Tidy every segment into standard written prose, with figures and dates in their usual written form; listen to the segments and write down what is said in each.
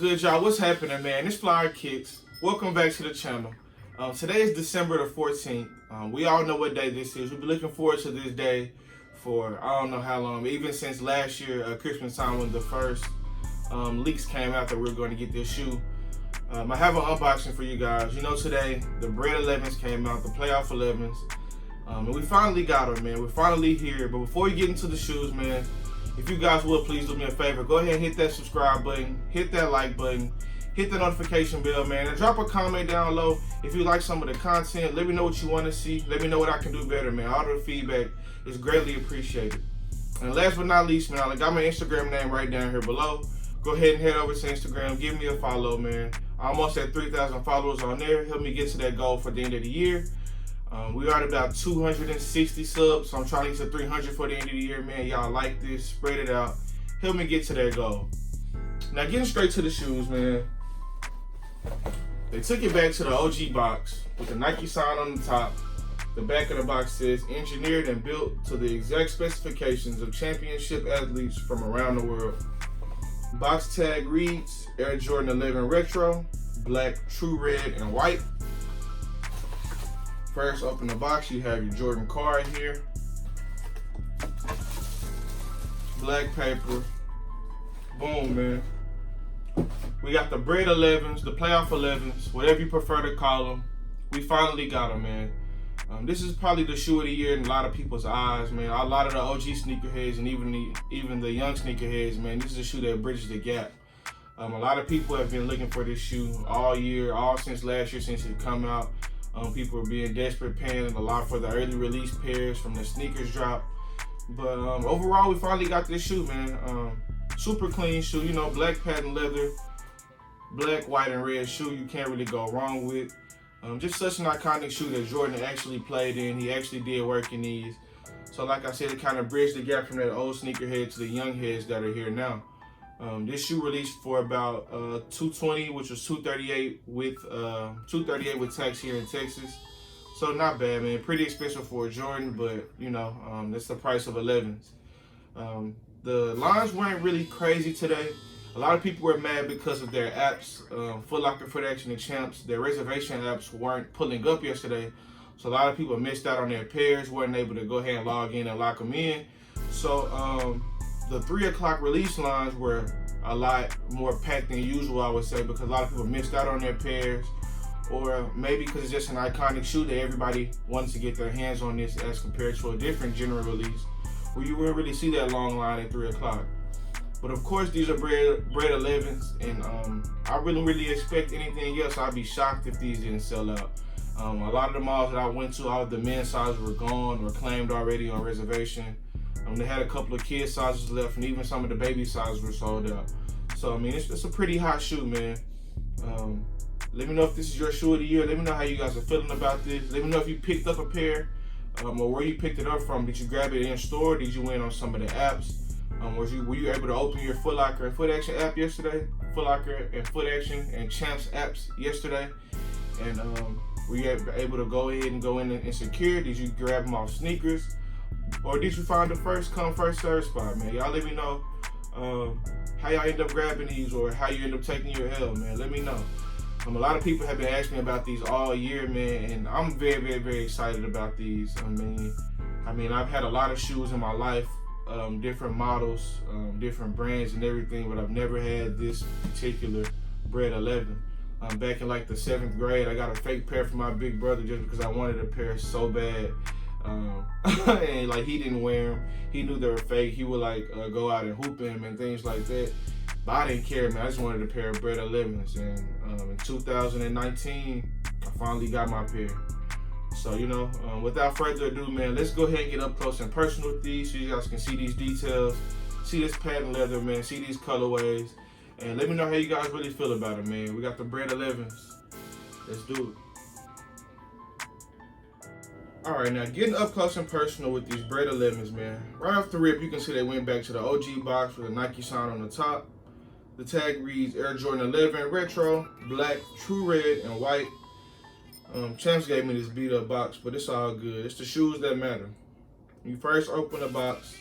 good, y'all? What's happening, man? It's Flyer Kicks. Welcome back to the channel. Today is December the 14th. We all know what day this is. We've been looking forward to this day for I don't know how long, even since last year, Christmas time, when the first leaks came out that we were going to get this shoe. I have an unboxing for you guys. You know, today the BRED 11s came out, the playoff 11s, and we finally got them, man. We're finally here. But before we get into the shoes, man, if you guys would please do me a favor, go ahead and hit that subscribe button, hit that like button, hit the notification bell, man, and drop a comment down low if you like some of the content. Let me know what you want to see. Let me know what I can do better, man. All the feedback is greatly appreciated. And last but not least, man, I got my Instagram name right down here below. Go ahead and head over to Instagram. Give me a follow, man. I'm almost at 3,000 followers on there. Help me get to that goal for the end of the year. We are at about 260 subs, so I'm trying to get to 300 for the end of the year, man. Y'all like this, spread it out. Help me get to that goal. Now, getting straight to the shoes, man. They took it back to the OG box with the Nike sign on the top. The back of the box says, engineered and built to the exact specifications of championship athletes from around the world. Box tag reads, Air Jordan 11 Retro, black, true red, and white. First, open the box, you have your Jordan card here. Black paper. Boom, man. We got the BRED 11s, the playoff 11s, whatever you prefer to call them. We finally got them, man. This is probably the shoe of the year in a lot of people's eyes, man. A lot of the OG sneakerheads and even the young sneakerheads, man, this is a shoe that bridges the gap. A lot of people have been looking for this shoe all year, all since last year, since it come out. People are being desperate, paying a lot for the early release pairs from the sneakers drop. But overall, we finally got this shoe, man. Super clean shoe, you know, black patent leather, black, white, and red shoe. You can't really go wrong with. Just such an iconic shoe that Jordan actually played in. He actually did work in these. So like I said, it kind of bridged the gap from that old sneakerhead to the young heads that are here now. This shoe released for about $220, which was $238 with tax here in Texas. So not bad, man. Pretty expensive for a Jordan, but you know, that's the price of 11s. The lines weren't really crazy today. A lot of people were mad because of their apps. Foot Locker, Foot Action, and Champs, their reservation apps weren't pulling up yesterday. So a lot of people missed out on their pairs, weren't able to go ahead and log in and lock them in. So the 3 o'clock release lines were a lot more packed than usual, I would say, because a lot of people missed out on their pairs, or maybe because it's just an iconic shoe that everybody wants to get their hands on this as compared to a different general release where you wouldn't really see that long line at 3 o'clock. But of course, these are BRED 11s, and I really expect anything else. I'd be shocked if these didn't sell out. A lot of the malls that I went to, all of the men's sizes were gone or claimed already on reservation. They had a couple of kid sizes left, and even some of the baby sizes were sold out. So, I mean, it's a pretty hot shoe, man. Let me know if this is your shoe of the year. Let me know how you guys are feeling about this. Let me know if you picked up a pair, or where you picked it up from. Did you grab it in store? Did you win on some of the apps? Were you able to open your Foot Locker and Foot Action app yesterday? Foot Locker and Foot Action and Champs apps yesterday? And were you able to go ahead and go in and secure? Did you grab them off sneakers? Or did you find the first come, first serve spot, man? Y'all let me know how y'all end up grabbing these or how you end up taking your L, man. Let me know. A lot of people have been asking me about these all year, man, and I'm very excited about these. I mean, I've had a lot of shoes in my life, different models, different brands and everything, but I've never had this particular BRED 11. Back in like the 7th grade, I got a fake pair for my big brother just because I wanted a pair so bad. And like he didn't wear them. He knew they were fake. He would like go out and hoop in them and things like that. But I didn't care, man. I just wanted a pair of BRED 11s. And in 2019, I finally got my pair. So, you know, without further ado, man, let's go ahead and get up close and personal with these so you guys can see these details, see this patent leather, man, see these colorways, and let me know how you guys really feel about it, man. We got the BRED 11s. Let's do it. All right, now getting up close and personal with these BRED 11s, man. Right off the rip, you can see they went back to the OG box with a Nike sign on the top. The tag reads Air Jordan 11 Retro, black, true red, and white. Champs gave me this beat up box, but it's all good. It's the shoes that matter. When you first open the box,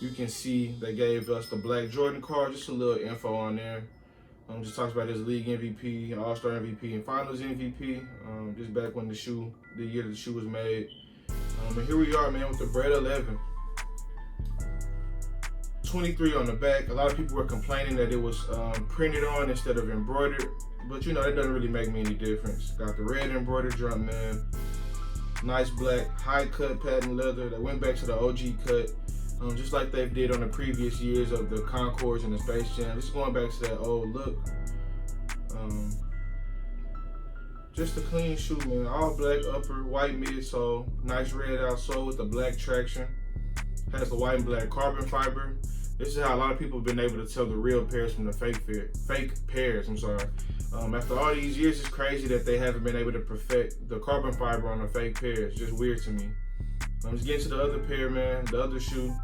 you can see they gave us the black Jordan card, just a little info on there. Just talks about his league MVP, All-Star MVP, and Finals MVP. Just back when the year the shoe was made. And here we are, man, with the BRED 11. 23 on the back. A lot of people were complaining that it was printed on instead of embroidered, but you know, that doesn't really make me any difference. Got the red embroidered jump, man. Nice black, high cut patent leather that went back to the OG cut, just like they did on the previous years of the Concords and the Space Jam. Just going back to that old look. Just a clean shoe, man. All black upper, white midsole, nice red outsole with the black traction. Has the white and black carbon fiber. This is how a lot of people have been able to tell the real pairs from the fake pairs. I'm sorry. After all these years, it's crazy that they haven't been able to perfect the carbon fiber on the fake pair. It's just weird to me. Let's get to the other pair, man. The other shoe.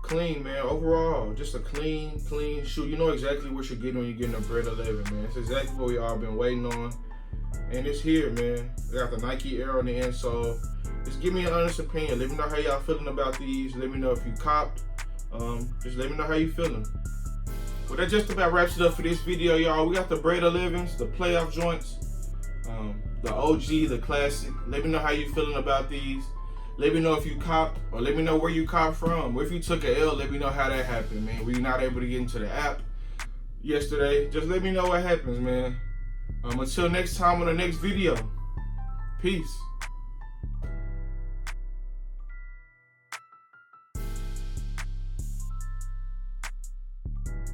Clean, man. Overall, just a clean shoe. You know exactly what you're getting when you're getting a BRED 11, man. It's exactly what we all been waiting on. And it's here, man. They got the Nike Air on the insole. Just give me an honest opinion. Let me know how y'all feeling about these. Let me know if you copped. Just let me know how you feeling. Well, that just about wraps it up for this video, y'all. We got the BRED 11s, the playoff joints, the OG, the classic. Let me know how you feeling about these. Let me know if you copped, or let me know where you copped from. Or if you took an L, let me know how that happened, man. Were you not able to get into the app yesterday? Just let me know what happens, man. Until next time on the next video. Peace.